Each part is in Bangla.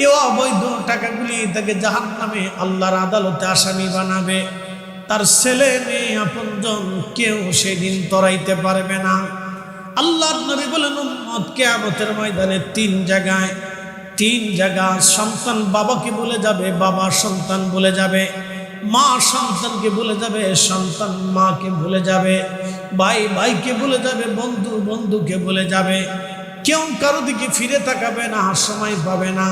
এই অবৈধ টাকাগুলি তাকে জাহান্নামে আল্লাহর আদালতে আসামি বানাবে। তার ছেলে মেয়ে আপনজন কেউ সেদিন তরাইতে পারবে না। আল্লাহর নবী বলেন, উম্মত কিয়ামতের ময়দানে তিন জায়গা সন্তান বাবাকে বলে যাবে, বাবা সন্তান বলে যাবে, মা সন্তানকে বলে যাবে, সন্তান মাকে বলে যাবে, ভাই ভাইকে বলে যাবে, বন্ধু বন্ধুকে বলে যাবে। কেউ কারো দিকে ফিরে তাকাবে না, সময় পাবে না।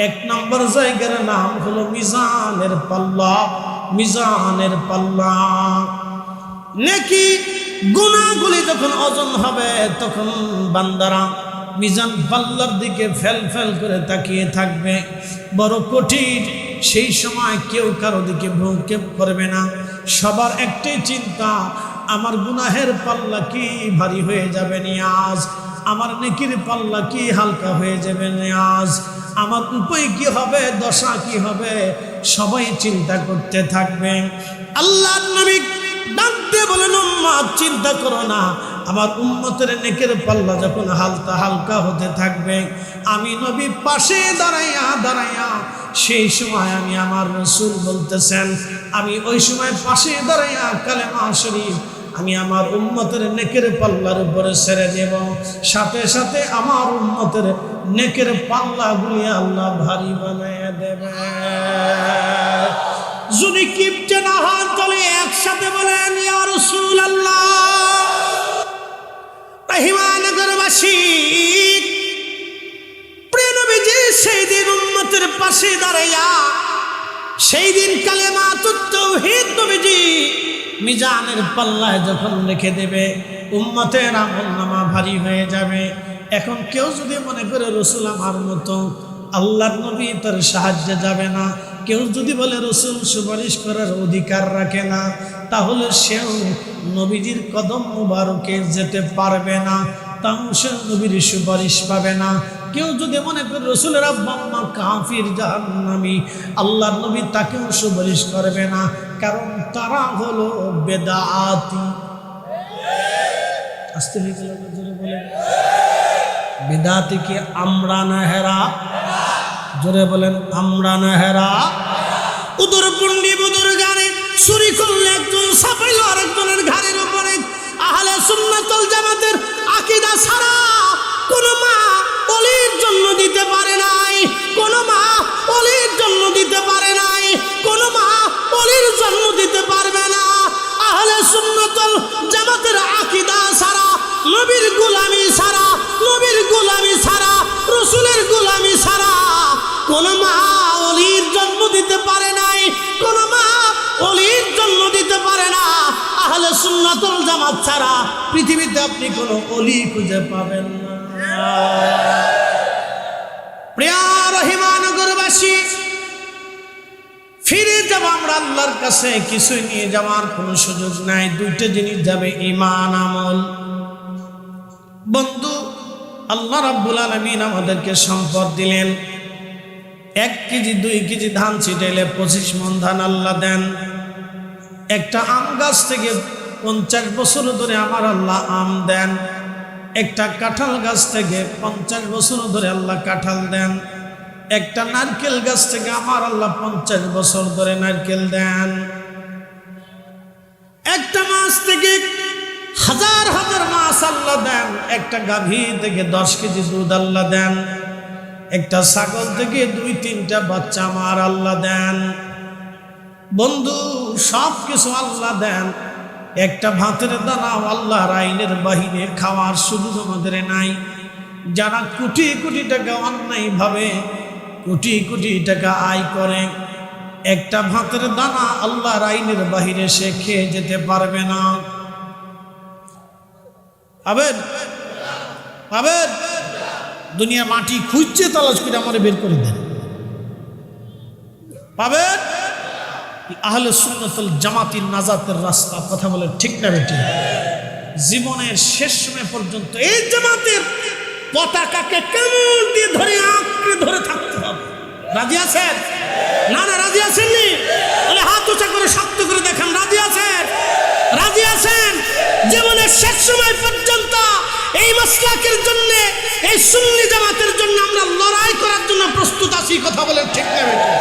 এক নম্বর জায়গার নাম হলো মিজানের পাল্লা। মিজানের পাল্লা, নেকি গুনাহগুলি যখন ওজন হবে তখন বান্দারা মিজান পাল্লার দিকে ফেল ফেল করে তাকিয়ে থাকবে, বড় কঠিন। সেই সময় কেউ কারো দিকে ভ্রুক্ষেপ করবে না। সবার একটাই চিন্তা, আমার গুনাহের পাল্লা কি ভারী হয়ে যাবে নিয়াজ, আমার নেকির পাল্লা কি হালকা হয়ে যাবে নিয়াজ, আমার উপায় কি হবে, দশা কি হবে, সবাই চিন্তা করতে থাকবে। আল্লাহর নবী ডাক দিয়ে বলেন, উম্মত চিন্তা করো না, আমার উম্মতের নেকের পাল্লা যখন হালকা হতে থাকবে, আমি নবী পাশে দাঁড়াইয়া সেই সময় আমি আমার রাসূল বলতেছেন, আমি ওই সময় পাশে দাঁড়াইয়া কালেমা শরীফ আমি আমার উম্মতের নেকের পাল্লার উপরে ছেড়ে দেব। সাথে সাথে আমার উম্মতের নেকের পাল্লাগুলি আল্লাহ ভারী বানায় দেবে। যদি কিপটে না হন তাহলে একসাথে বলেন, ইয়া রাসূলুল্লাহ। রহিমানগরবাসী, প্রিয় নবীজি সেই দিন উম্মতের পাশে দাঁড়াইয়া, সেই দিন কালেমাতুত তাওহীদ নবীজি মিজানের পাল্লায় যখন রেখে দেবে, উম্মতের আমলনামা ভারী হয়ে যাবে। এখন কেউ যদি মনে করে রাসূল আমার মতো, আল্লাহর নবী তার সাহায্যে যাবে না, কেউ যদি বলে রাসূল সুপারিশ করার অধিকার রাখে না, তাহলে সেও নবীজির কদম মুবারকে যেতে পারবে না, তাও সে নবীর সুপারিশ পাবে না। কেউ যদি মনে করে রাসূলের আব্বা আম্মা কাফির জাহান্নামী, আল্লাহর নবী তাকেও সুপারিশ করবে না, কারণ তারা হলো বেদাতি। আস্তে হয়ে গেল, জোরে বলেন। বেদাতি কি আমরা না হেরা? জোরে বলেন, আমরা না হেরা? উদর পুন্ডি বুদুর গানে চুরি করলে একজন ছাপাইল আরেকজনের ঘাড়ের উপরে। আহলে সুন্নাত ওয়াল জামাতের আকীদা ছাড়া কোন মা ওলির জন্ম দিতে পারে নাই, কোন মা ওলির জন্ম দিতে পারে নাই, কোন মা ওলির জন্ম দিতে পারবে না। আহলে সুন্নাত ওয়াল জামাতের আকীদা ছাড়া, নবীর গোলামি ছাড়া, নবীর গোলামি ছাড়া, রাসূলের গোলামি ছাড়া কোন মা ওলির জন্ম দিতে পারে নাই, কোন মা ওলির জন্ম দিতে পারে না। আহলে সুন্নাত ওয়াল জামাত ছাড়া পৃথিবীতে আপনি কোন ওলি খুঁজে পাবেন না। প্রিয় রহিমানগরবাসী, ফিরে যাব আমরা আল্লাহর কাছে, কিছু নিয়ে যাওয়ার কোনো সুযোগ নাই। দুইটা জিনিস যাবে, ঈমান আমল। বন্ধু, আল্লাহ রাব্বুল আলামিন আমাদেরকে সম্পদ দিলেন। 1 কেজি 2 কেজি ধান ছিটাইলে 25 মণ ধান আল্লাহ দেন। একটা আম গাছ থেকে 50 বছর ধরে আমার আল্লাহ আম দেন। একটা কাঁঠাল গাছ থেকে 50 বছর ধরে আল্লাহ কাঁঠাল দেন। একটা নারকেল গাছ থেকে আমার আল্লাহ 50 বছর ধরে নারকেল দেন। একটা মাছ থেকে হাজার হাজার মাছ আল্লাহ দেন। একটা গাভী থেকে 10 কেজি দুধ আল্লাহ দেন। একটা ছাগল থেকে 2-3টা বাচ্চা আমার আল্লাহ দেন। বন্ধু, সব কিছু আল্লাহ দেন। একটা ভাতের দানা আল্লাহর আইনের বাহিরে খাওয়ার সুযোগ আমাদের নাই। যারা কোটি কোটি টাকা অন্যায়ভাবে কোটি কোটি টাকা আয় করে, একটা ভাতের দানা আল্লাহর আইনের বাহিরে সে খেয়ে যেতে পারবে না। পাবেন? পাবেন? দুনিয়া মাটি খুঁজছে, তালাশ করে আমারে বের করে দেন। পাবেন? আহলে সুন্নাত ওয়াল জামাতের নাজাতের রাস্তা। কথা বলে ঠিক না বেটি? জীবনের শেষ সময় পর্যন্ত এই জামাতের পতাকাকে কেমন দিয়ে ধরে আঁকড়ে ধরে থাকতে হবে। রাজি আছেন? না না, রাজি আছেননি? বলে হাত উঁচা করে শক্ত করে দেখেন, রাজি আছেন? রাজি আছেন? জীবনের শেষ সময় পর্যন্ত এই মাসলাকের জন্য, এই সুন্নি জামাতের জন্য আমরা লড়াই করার জন্য প্রস্তুত আছি। বাঁচি, কথা বলেন ঠিক না বেঠিক?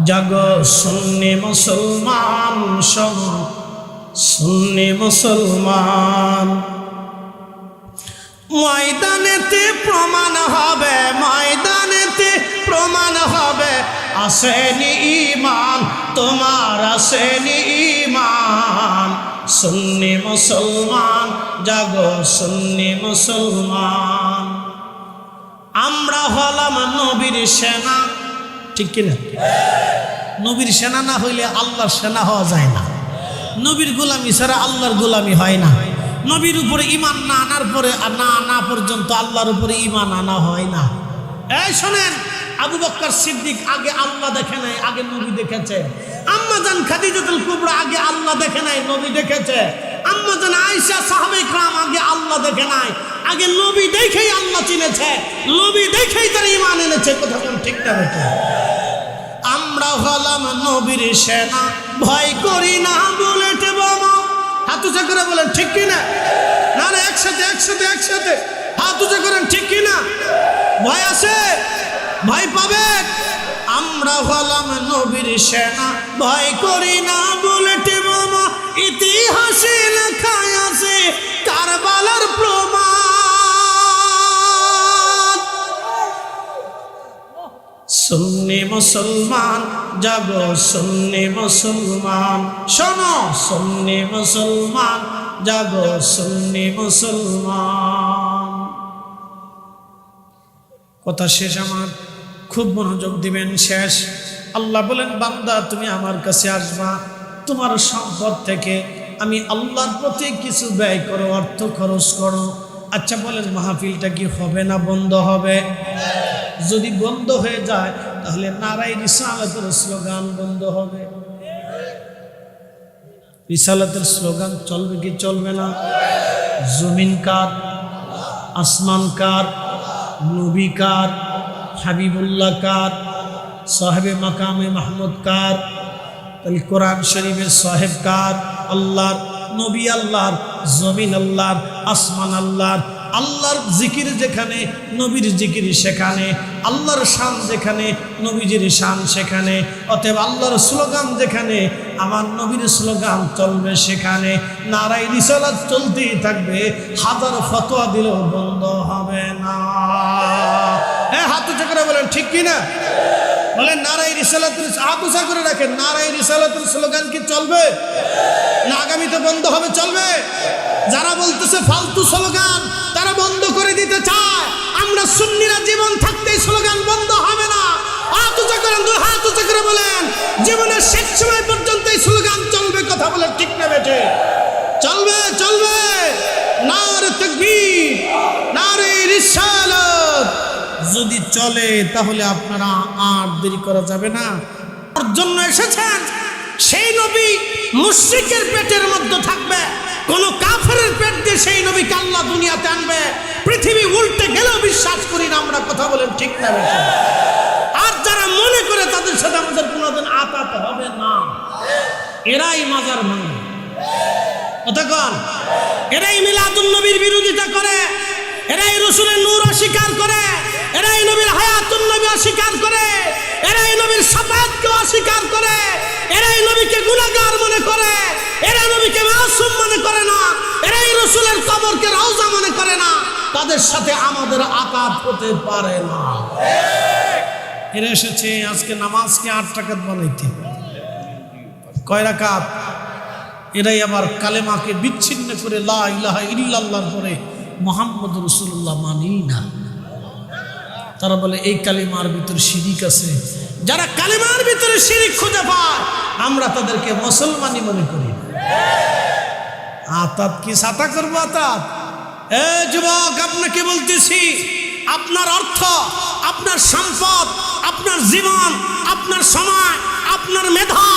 জাগো সুন্নি মুসলমান, শোনো সুন্নি মুসলমান, ময়দানেতে প্রমাণ হবে, ময়দানেতে প্রমাণ হবে আসেনি ঈমান, তোমার আসেনি ঈমান। সুন্নি মুসলমান, জাগো সুন্নি মুসলমান। আমরা হলাম নবীর সেনা, ঠিক কিনা? নবীর সেনা না হইলে আল্লাহর সেনা হওয়া যায় না। নবীর গোলামি ছাড়া আল্লাহর গোলামি হয় না। নবীর উপরে ঈমান না আনার পরে না আনা পর্যন্ত আল্লাহর উপরে ঈমান আনা হয় না। এই শোনেন, আবু বকর সিদ্দিক আগে আল্লাহ দেখে নাই, আগে নবী দেখেছে। আম্মা জান খাদিজাতুল কুবরা আগে আল্লাহ দেখে নাই, নবী দেখেছে। আম্মা জান আয়েশা সাহাবায়ে کرام আগে আল্লাহ দেখে নাই, আগে নবী দেখেই আল্লাহ চিনেছে, নবী দেখেই তার ঈমান এনেছে। কথা কোন ঠিক না বেটা? আমরা হলাম নবীর সেনা, ভয় করি না বুলেট বোমা। হাত উঁচা করে বলেন ঠিক কিনা? না না, একসাথে একসাথে একসাথে হাত উঁচা করেন, ঠিক কিনা? ভয় আছে? ভয় পাবে? আমরা হলাম নবীর সেনা, ভয় করি না বুলেট বোমা। ইতিহাসে লেখা আছে কারবালার প্রমাণ। সুন্নি মুসলমান, জাগো সুন্নি মুসলমান, শোনো সুন্নি মুসলমান, জাগো সুন্নি মুসলমান। কথা শেষ আমার, খুব মনোযোগ দিবেন, শেষ। আল্লাহ বলেন, বান্দা তুমি আমার কাছে আসবা, তোমার সম্পদ থেকে আমি আল্লাহর প্রতি কিছু ব্যয় করো, অর্থ খরচ করো। আচ্ছা বলেন, মাহফিলটা কি হবে না বন্ধ হবে? যদি বন্ধ হয়ে যায় তাহলে নারায়ে রিসালাতের স্লোগান বন্ধ হবে। রিসালাতের স্লোগান চলবে কি চলবে না? জমিন কার, আসমান কার, নবী কার, হাবিবুল্লাহ কার, সাহেবে মাকামে মাহমুদ কার? তাহলে কোরআন শরীফের সাহেব কার? আল্লাহর। নবী আল্লাহর, জমিন আল্লাহর, আসমান আল্লাহর। আল্লাহর জিকির যেখানে, নবীর জিকির সেখানে। আল্লাহর শান যেখানে, নবীজির শান সেখানে। অতএব আল্লাহর স্লোগান যেখানে, আমার নবীর স্লোগান চলবে সেখানে। নারায়ে রিসালাত চলতেই থাকবে, হাজার ফতোয়া দিলেও বন্ধ হবে না। হ্যাঁ, হাত উঁচা করে বলেন ঠিক কিনা? বলেন নারায়ে রিসালাতের, হাত উঁচা করে রাখেন, নারায়ে রিসালাতের স্লোগান কি চলবে না আগামীতে বন্ধ হবে? চলবে। যারা বলতেছে ফালতু স্লোগান, তারা বন্ধ করে দিতে চায়। আমরা সুন্নিরা জীবন থাকতে স্লোগান বন্ধ হবে না। হাত উঁচা করেন, দুই হাত উঁচা করে বলেন, জীবনের শেষ সময় পর্যন্ত এই স্লোগান চলবে। কথা বলেন ঠিক না বেঠে? চলবে, চলবে। নারে তাকবীর, নারে রিসালাত যদি চলে তাহলে আপনারা আর দেরি করা যাবে না। ওর জন্য এসেছেন, সেই নবী মুশরিকের পেটের মধ্যে থাকবে, কোন কাফেরের পেট দিয়ে সেই নবীকে আল্লাহ দুনিয়াতে আনবে। পৃথিবী উল্টে গেলেও বিশ্বাস করি না আমরা। কথা বলেন ঠিক না বেঠিক? আর যারা মনে করে তাদের সাথে আমাদের কোনোদিন আতাত হবে না, এরাই মাজার ভাঙে। কথা কন, এরাই মিলাদুন নবীর বিরোধিতা করে, এরাই রাসূলের নূর অস্বীকার করে, এরাই নবীর হায়াতুন নবী অস্বীকার করে, এরাই নবীর শাফাআতকে অস্বীকার করে, এরাই নবীকে গুনাহগার মনে করে, এরা নবীকে মাসুম মনে করে না, এরাই রাসূলের কবরকে রওজা মনে করে না। তাদের সাথে আমাদের আতাত হতে পারে না। এরা এসেছে আজকে নামাজকে 8 রাকাত বানাইতে। কয় রাকাত? এরাই আবার কালেমাকে বিচ্ছিন্ন করে লা ইলাহা ইল্লাল্লাহর পরে মুহাম্মদুর রাসূলুল্লাহ মানি না। তারা বলে এই কালিমার ভিতরে শিরিক আছে। যারা কালিমার ভিতরে শিরিক খুঁজে পায়, আমরা তাদেরকে মুসলমানই মনে করি। আতাত কি সাতা করবো? আতাত? এ যুবক, আপনাকে বলতেছি, আপনার অর্থ, আপনার সম্পদ, আপনার জীবন, আপনার সময়, আপনার মেধা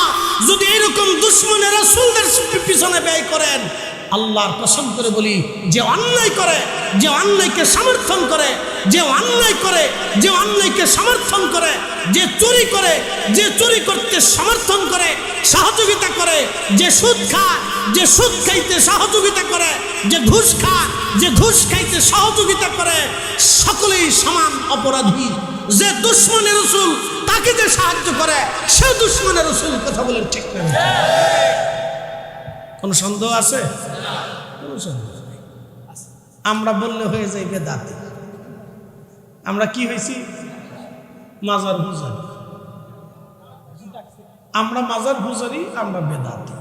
যদি এরকম দুশ্মনের রাসূলদের পিছনে ব্যয় করেন, আল্লাহর কসম করে বলি, যে অন্যায় করে, যে অন্যায়কে সমর্থন করে, যে অন্যায় করে, যে অন্যায়কে সমর্থন করে, যে চুরি করে, যে চুরি করতে সমর্থন করে, সহযোগিতা করে, যে সুদ খায়, যে সুদ খাইতে সহযোগিতা করে, যে ঘুষ খায়, যে ঘুষ খাইতে সহযোগিতা করে, সকলেই সমান অপরাধী। যে দুশমনের রাসূল তাকে যে সাহায্য করে সে দুশমনের রাসূল। কথা বলেন ঠিক না? কোনো সন্দেহ আছে? কোনো সন্দেহ নেই। আমরা বললে হয়ে যাই বেদাতি। আমরা কি হয়েছি? মাজার পূজারি। আমরা মাজার পূজারি, আমরা বেদাতি।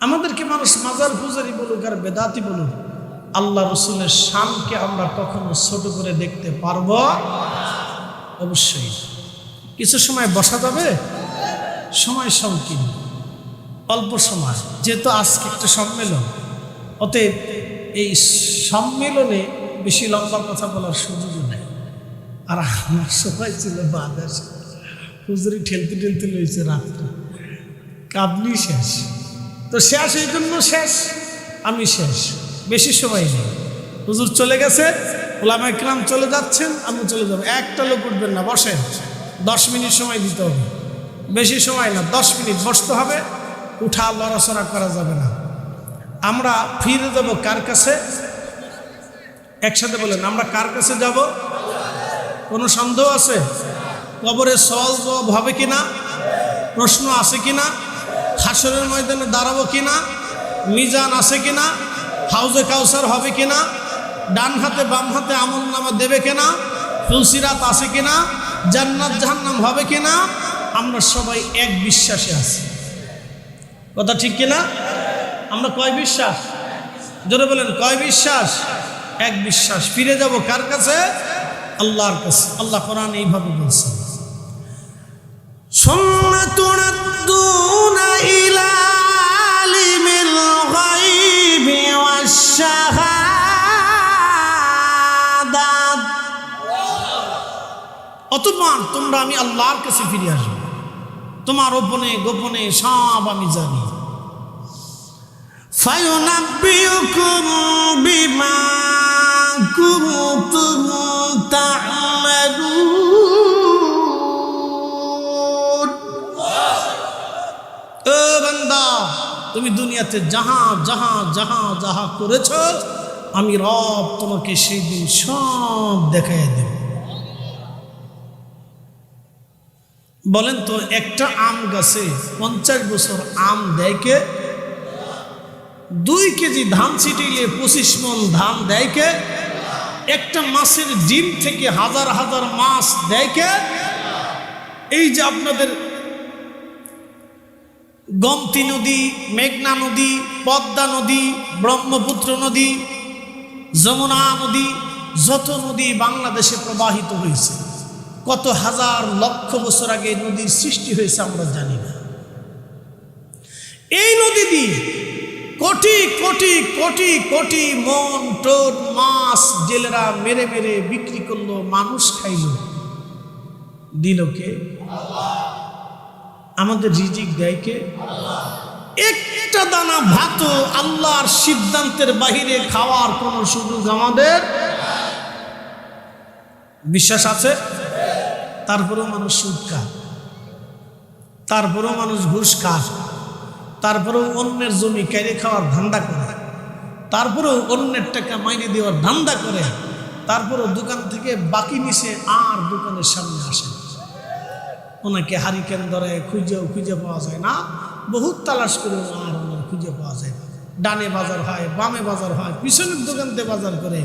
আমাদেরকে মানুষ মাজার পূজারি বলুক আর বেদাতি বলুক, আল্লাহ রসুলের শানকে আমরা কখনো ছোট করে দেখতে পারবো? অবশ্যই। কিছু সময় বসা যাবে? সময় সংকীর্ণ, অল্প সময়, যেহেতু আজকে একটা সম্মেলন, অতএব এই সম্মেলনে বেশি লম্বা কথা বলার সুযোগ নেই। আর আমার সময় ছিল বাদাস, হুজুরি ঠেলতে ঠেলতে লইছে রাত্রে, কাবলি শেষ তো শেষ, এই জন্য শেষ, আমি শেষ, বেশি সময় নেই। হুজুর চলে গেছে, ওলামা ইকরাম চলে যাচ্ছেন, আমি চলে যাবো। একটা লোক উঠবেন না, বসেন। 10 মিনিট সময় দিতে হবে, বেশি সময় না, 10 মিনিট বসতে হবে। উঠা লড়াচড়া করা যাবে না। আমরা ফিরে যাব কার কাছে? একসাথে বলেন, আমরা কার কাছে যাব? কোনো সন্দেহ আছে? কবরে সওয়াল জবাব হবে কিনা? প্রশ্ন আছে কিনা? হাসরের ময়দানে দাঁড়াবো কিনা? মিজান আছে কিনা? হাউজে কাউসার হবে কিনা? ডান হাতে বাম হাতে আমলনামা দেবে কিনা? ফুলসিরাত আছে কিনা? জান্নাত জাহান্নাম হবে কিনা? আমরা সবাই এক বিশ্বাসে আছি। কথা ঠিক কিনা? আমরা কয় বিশ্বাস? জোরে বলেন, কয় বিশ্বাস? এক বিশ্বাস। ফিরে যাব কার কাছে? আল্লাহর কাছে। আল্লাহ কোরআন এইভাবে বলছেন, সুম্মা তুরাদ্দুনা ইলা আলিমিল গায়বি ওয়াশ শাহাদাত। অতঃপর তোমরা আমি আল্লাহর কাছে ফিরে আসবে। তোমার গোপনে গোপনে সব আমি জানি। ফায়ুনাব্বিউকুম বিমা কুনতুম তা'মালুন। ও বান্দা, তুমি দুনিয়াতে যাহা যাহা যাহা যাহা করেছ, আমি রব তোমাকে সেই দিন সব দেখাইয়া দেব। বলেন তো, একটা আম গাছে 50 বছর আম দেয় কে? 2 কেজি ধান ছিটিলে 25 মণ ধান দেয় কে? একটা মাছের ডিম থেকে হাজার হাজার মাছ দেয় কে? এই যে আপনাদের গোমতী নদী, মেঘনা নদী, পদ্মা নদী, ব্রহ্মপুত্র নদী, যমুনা নদী, যত নদী বাংলাদেশে প্রবাহিত হয়েছে, কত হাজার লক্ষ বছর আগে নদীর সৃষ্টি হয়েছে আমরা জানি না। এই নদী দিয়ে কোটি কোটি কোটি কোটি মন টন মাছ জেলেরা মেরে মেরে বিক্রি করলো, মানুষ খাইল, দিল কে? আমাদের রিজিক দেয় কে? একটা দানা ভাত আল্লাহর সিদ্ধান্তের বাহিরে খাওয়ার কোন সুযোগ আমাদের বিশ্বাস আছে? তারপরেও মানুষ সুদ খায়, তারপরেও মানুষ ঘুষ খায়, তারপরেও অন্যের জমি কেড়ে খাওয়ার ধান্দা করে, তারপরেও অন্যের টাকা মাইনে দেওয়ার ধান্দা করে, তারপরেও দোকান থেকে বাকি নিচে আর দোকানের সামনে আসে। ওনাকে হারিকেন ধরে খুঁজেও খুঁজে পাওয়া যায় না, বহুত তালাশ করেও আর ওনার খুঁজে পাওয়া যায় না। ডানে বাজার হয়, বামে বাজার হয়, পিছনের দোকানতে বাজার করে,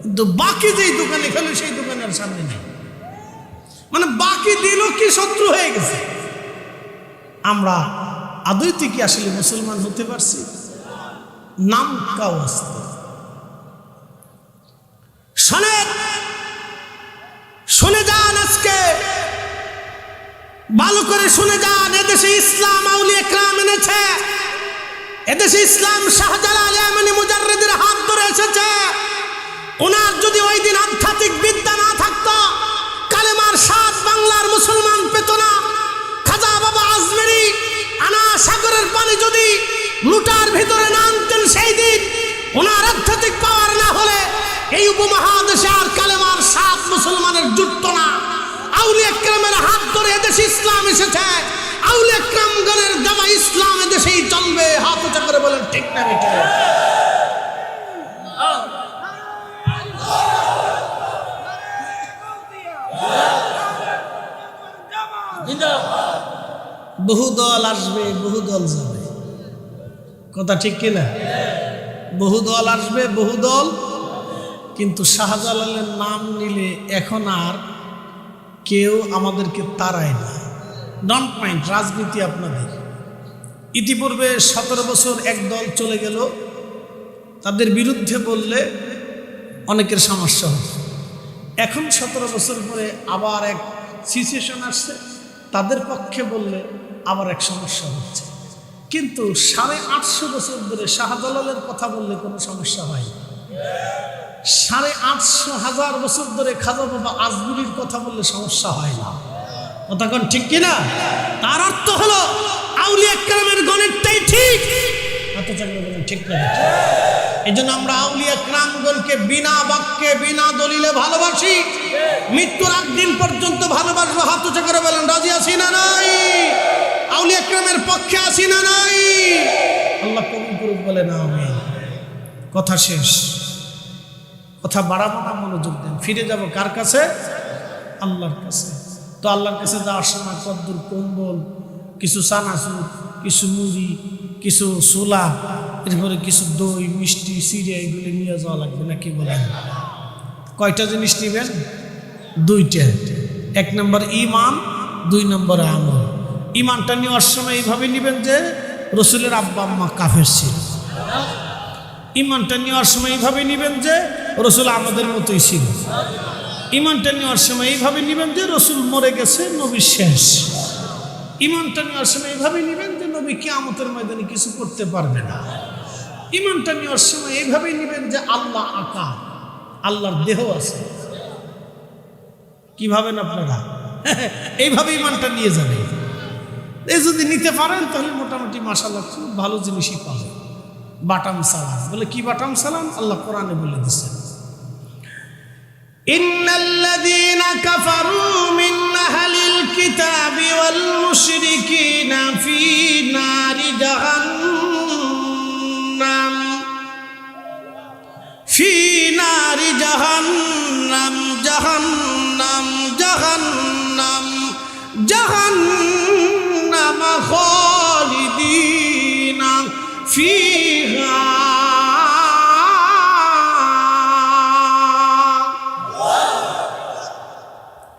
কিন্তু বাকি যেই দোকানে খেলে সেই দোকানের সামনে নেই। মানে বাকি দিল কি শত্রু হয়ে গেছে। আমরা আদৈতে কি আসলে মুসলমান হতে পারছি? নাম কাও আসতে। শুনে যান, আজকে ভালো করে শুনে যান, এদেশে ইসলাম আউলিয়া ইকরাম এনেছে, এদেশে ইসলাম শাহজালাল ইয়ামানি মুজাররিদের হাত ধরে এসেছে। ওনার যদি ওই দিন আধ্যাত্মিক বিদ্যা না থাকতো, কালেমার স্বাদ বাংলার মুসলমান পেত না। খাজা বাবা আজমেরি আনা সাগরের পানি যদি লুটার ভিতরে না আনতেন, ওনার আধ্যাত্মিক পাওয়ার না হলে এই উপমহাদেশে আর কালেমার সাত মুসলমানের জুটত না। আউলিয়া কেরামের হাত ধরে এদেশে ইসলাম এসেছে, আউলিয়া কেরামগণের দেওয়া ইসলাম এদেশেই চলবে। হাত উঁচা করে বলেন ঠিক না বেঠিক? বহু দল আসবে, বহু দল যাবে, কথা ঠিক কিনা? বহু দল আসবে, বহু দল, কিন্তু শাহজালালের নাম নিলে এখন আর কেউ আমাদেরকে তাড়ায় না। ডোন্ট মাইন্ড, রাজনীতি আপনাদের। ইতিপূর্বে 17 বছর এক দল চলে গেল, তাদের বিরুদ্ধে বললে অনেকের সমস্যা হতো। এখন 17 বছর পরে আবার এক সিচুয়েশন আসছে, তাদের পক্ষে বললে আবার এক সমস্যা হচ্ছে। কিন্তু 850 বছর ধরে শাহজালালের কথা বললে কোনো সমস্যা হয় না। 850,000 বছর ধরে খাজা বাবা আজগুলির কথা বললে সমস্যা হয় না। কথা কোন ঠিক কিনা? তার অর্থ হলো আউলিয়া কেরামের গণিতটাই ঠিক। এত চাকরি বলেন ঠিক না? এই জন্য আমরা আউলিয়া কেরামগণকে বিনা বাক্যে বিনা দলিলে ভালোবাসি, মৃত্যুর আগ দিন পর্যন্ত ভালোবাসবো। হাত উঁচু করে বলেন রাজি আছি না নাই? আউলিয়া কেরামের পক্ষে আছি না নাই? আল্লাহ কবুল করুক বলে না আমি। কথা শেষ, কথা বাড়াবো না, মনোযোগ দেন। ফিরে যাব কার কাছে? আল্লাহর কাছে। তো আল্লাহর কাছে যাওয়ার সময় কদ্দুর কম্বল, কিছু চানাচুর, কিছু মুড়ি, কিছু ছোলা, এরপরে কিছু দই, মিষ্টি, সিরিয়া, এগুলি নিয়ে যাওয়া লাগবে নাকি বলেন? কয়টা জিনিস নেবেন? 2টা। 1 নম্বর ঈমান, 2 নম্বর আমল। ঈমানটা নেওয়ার সময় এইভাবে নেবেন যে রসুলের আব্বা আম্মা কাফের ছিল। ঈমানটা নেওয়ার সময় এইভাবে নেবেন যে রসুল আমাদের মতোই ছিল। ঈমানটা নেওয়ার সময় এইভাবে নেবেন যে রসুল মরে গেছে, নবী শেষ। ঈমানটা নেওয়ার সময় এইভাবে নেবেন যে নবী কিয়ামতের ময়দানে কিছু করতে পারবে না। ঈমানটা নেওয়ার সময় এইভাবে নেবেন যে আল্লাহ আকার, আল্লাহর দেহ আছে। কি ভাবেন আপনারা? এইভাবে ঈমানটা নিয়ে যাবে। এই যদি নিতে পারেন তাহলে মোটামুটি মাশাআল্লাহ খুব ভালো জিনিসই পাবেন। বাটাম সালাম বলে কি? বাটাম সালাম আল্লাহ কোরআনে বলে দিচ্ছেন, ইন্নাল্লাযীনা কাফারু মিন আহলিল কিতাবি ওয়াল মুশরিকিনা ফী নারি জাহান্নাম, ফী নারি জাহান্নাম, জাহান্নাম, জাহান্নাম, জাহান্নাম খালিদিনা ফীহা।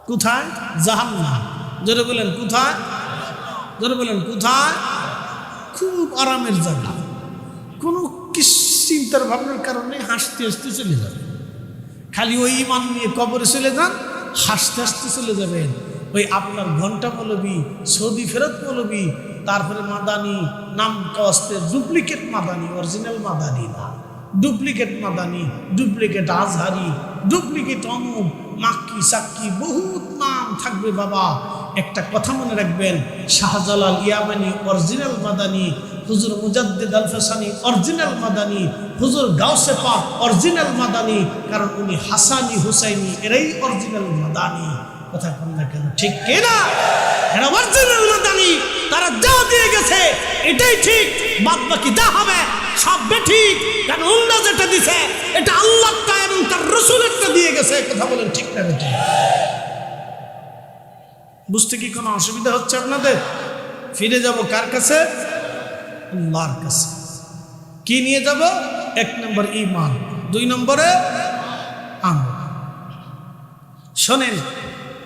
কোথায়? জাহান্নাম। জোরে বলেন কোথায়? জোরে বলেন কোথায়? খুব আরামের জায়গা, কোনো চিন্তার ভাবনার কারণে হাসতে হাসতে চলে যাবে। খালি ওই ঈমান নিয়ে কবরে চলে যান, হাসতে হাসতে চলে যাবেন। ওই আপনার ঘন্টা মৌলবী, সৌদি ফেরত মৌলবী, তারপরে মাদানি, নাম কাস্তে ডুপ্লিকেট মাদানি, অরিজিনাল মাদানি না, duplicate Madani, duplicate Azhari, duplicate অমুক, মাক্কি, সাক্কি, বহুত নাম থাকবে বাবা। একটা কথা মনে রাখবেন, শাহজালাল ইয়ামানি অরিজিনাল মাদানি, হুজুর মুজাদ্দিদ আল ফাসানি অরিজিনাল মাদানি, হুজুর গাউসে পাক অরিজিনাল মাদানি, কারণ উনি হাসানি হুসাইনি এরাই অরিজিনাল মাদানি। কথা বল না কেন? ঠিক কিনা? এরা অরিজিনাল মাদানি, তারা যা দিয়ে গেছে এটাই ঠিক, বাদ বাকি যা হবে সব বেঠিক। কারণ অন্য যেটা দিছে এটা আল্লাহটা এবং তার রাসূলেরটা দিয়ে গেছে। কথা বলেন ঠিক না বেঠিক? বুঝতে কি কোনো অসুবিধা হচ্ছে আপনাদের? ফিরে যাব কার কাছে? আল্লাহর কাছে। কি নিয়ে যাব? 1 নম্বর ঈমান, 2 নম্বরে আমল। শোনেন,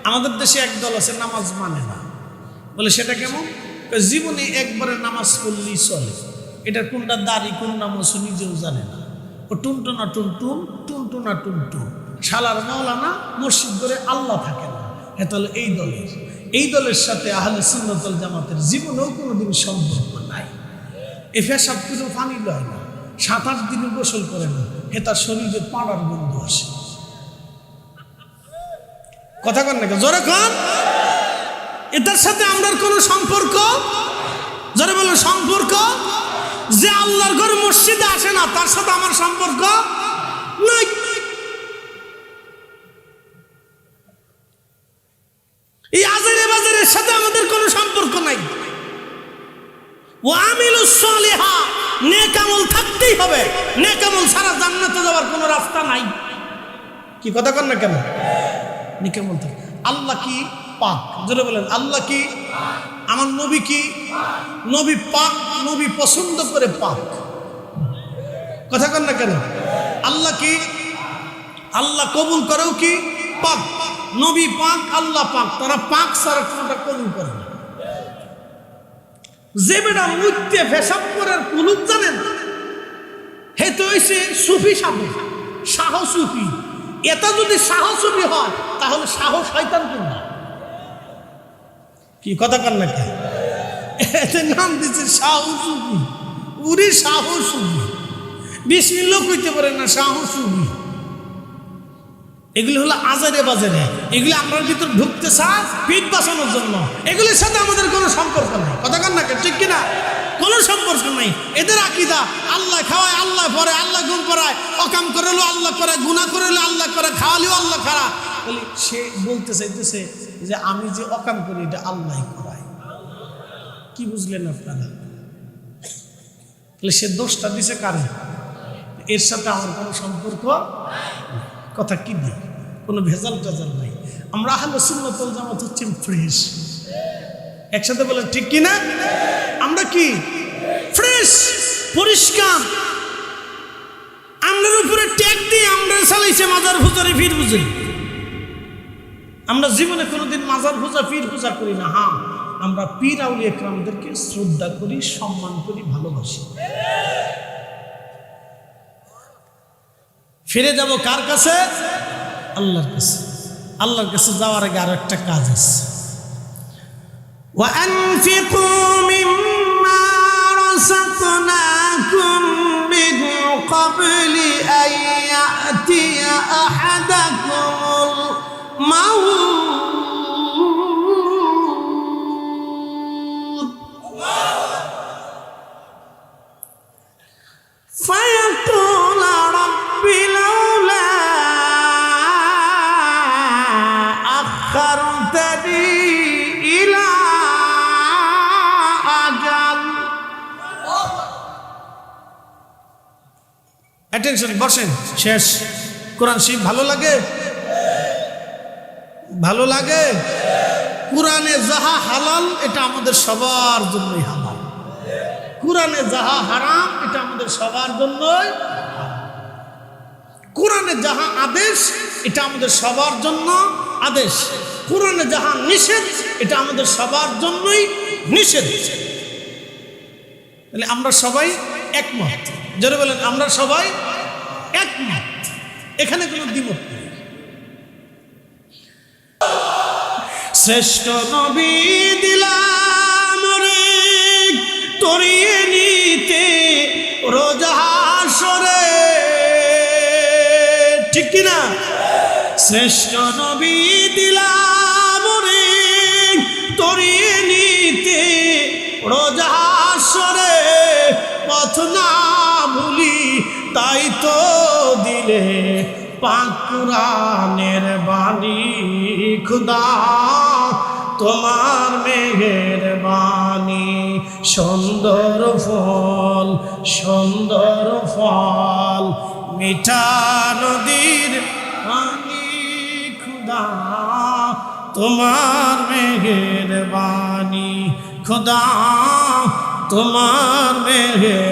আমাদের দেশে এক দল আছে নামাজ মানে না, বলে সেটা কেমন? জীবনে একবারে নামাজ পড়লেই চলে। এটা কোনটা দাড়ি কোন নামাজ নিজেও জানে না। ও টুনটুনা টুনটুন, টুনটুনা টুনটুন, শালার মাওলানা, মসজিদ করে আল্লাহ থাকে না। হ্যাঁ, তাহলে এই দলের সাথে আহলে সুন্নাত ওয়াল জামাতের জীবনেও কোনোদিন সম্পর্ক নাই। এ পেশাব করে পানি লয় না, 7-8 দিনে গোসল করে না, হে তার শরীরে পাড়ার বন্ধু আসে। কথা কন না? জোরে কন। এটার সাথে আমরা কোনো সম্পর্ক, জোরে বলো সম্পর্ক। যে আল্লাহর ঘর মসজিদে আসে না তার সাথে আমার সম্পর্ক নাই। এই আজারে বাজারের সাথে আমাদের কোনো সম্পর্ক নাই। ওয়া আমিলুস সালিহা, নেক আমল থাকতেই হবে। নেক আমল ছাড়া জান্নাতে যাওয়ার কোনো রাস্তা নাই। কি কথা কন না কেন? নেক আমল থাকে। আল্লাহ কি পাক, জোরে বলেন আল্লাহ কি? আমার নবী কি? নবী পাক, নবী পছন্দ করে পাক। কথা কন না কেন? আল্লাহ কি? আল্লাহ কবুল করেও কি? পাক। নবী পাক, আল্লাহ পাক, তারা পাক ছাড়া কোনটা কবুল করে না। যে বেটা মুইতে ফেসাব করার কুলুপ জানেন, হে তো হইছে সুফি সাধু, শাহ সুফি। এটা যদি শাহ সুফি হয় তাহলে শাহ শয়তান কোনটা? কি কথা কন না কেন? এতে নাম দিচ্ছে শাহ সুফি। উরি শাহ সুফি, বিসমিল্লাহ কইতে পারে না, শাহ সুফি। এগুলি হলো আজারে বাজারে, এগুলি আপনার ভিতর ঢুকতে চায় পিঠ বাঁচানোর জন্য। এগুলির সাথে আমাদের কোনো সম্পর্ক নাই। কথা কন না কেন? ঠিক কিনা? কোনো সম্পর্ক নাই। এদের আকীদা আল্লাহ খাওয়ায়, আল্লাহ পরে, আল্লাহ ঘুম পড়ায়, অকাম করলো আল্লাহ করে, গুনাহ করলো আল্লাহ করে, খাওয়ালেও আল্লাহ খারা। বলি সে বলতে চাইতেছে যে আমি যে অকাম করি এটা আল্লাহ করায়। কি বুঝলেন আপনারা? সে দোষটা দিছে কারে? এর সাথে আমার কোনো সম্পর্ক। কথা কি নেই, কোনো ভেজাল টেজাল নাই। আমরা আহলে সুন্নাত ওয়াল জামাত হচ্ছে ফ্রেশ। একসাথে বলেন ঠিক কি না? আমরা কি ফ্রেশ, পরিষ্কার। আমরার উপরে ট্যাগ দিয়ে আমরা চালাইছে মাজার পূজারি, পীর পূজারি। আমরা জীবনে কোনোদিন মাজার পূজা, পীর পূজা করি না। হ্যাঁ, আমরা পীর আউলিয়া ইকরামদেরকে শ্রদ্ধা করি, সম্মান করি, ভালোবাসি। ফিরে যাব কার কাছে? আল্লাহর কাছে। আল্লাহর কাছে যাওয়ার আগে আরো একটা কাজ আছে। ওয়ানফিকু মিম্মা রাযাকনাকুম মিন ক্বাবলি আন ইয়াতিয়া আহাদাকুমুল মাউত ফায়াকুল রাব্বি লাউলা আখারতানি ইলা আজাল। অ্যাটেনশন, বসেন। শেষ। কোরআন শরীফ ভালো লাগে? ভালো লাগে? কোরআনে যাহা হালাল এটা আমাদের সবার জন্যই হালাল। কোরআনে যাহা হারাম এটা আমাদের সবার জন্যই। কোরআনে যাহা আদেশ এটা আমাদের সবার জন্য আদেশ। কোরআনে যাহা নিষেধ এটা আমাদের সবার জন্যই নিষেধ। তাহলে আমরা সবাই একমত। যারা বলেন আমরা সবাই একমত, এখানে কোনো দ্বিমত নেই। শ্রেষ্ঠ নবী দিলাম রে তরিয়ে নিতে রোজ হাসরে, ঠিক কিনা? শ্রেষ্ঠ নবী দিলাম রে তরিয়ে নিতে রোজ হাসরে, পথ না ভুলি তাই তো দিলে পাক কুরআনের বাণী। খুদা তোমার মেহেরবানি, সুন্দর ফল সুন্দর ফল মিঠা নদীর পানি। খুদা তোমার মেহেরবানি, খুদা তোমার মেহের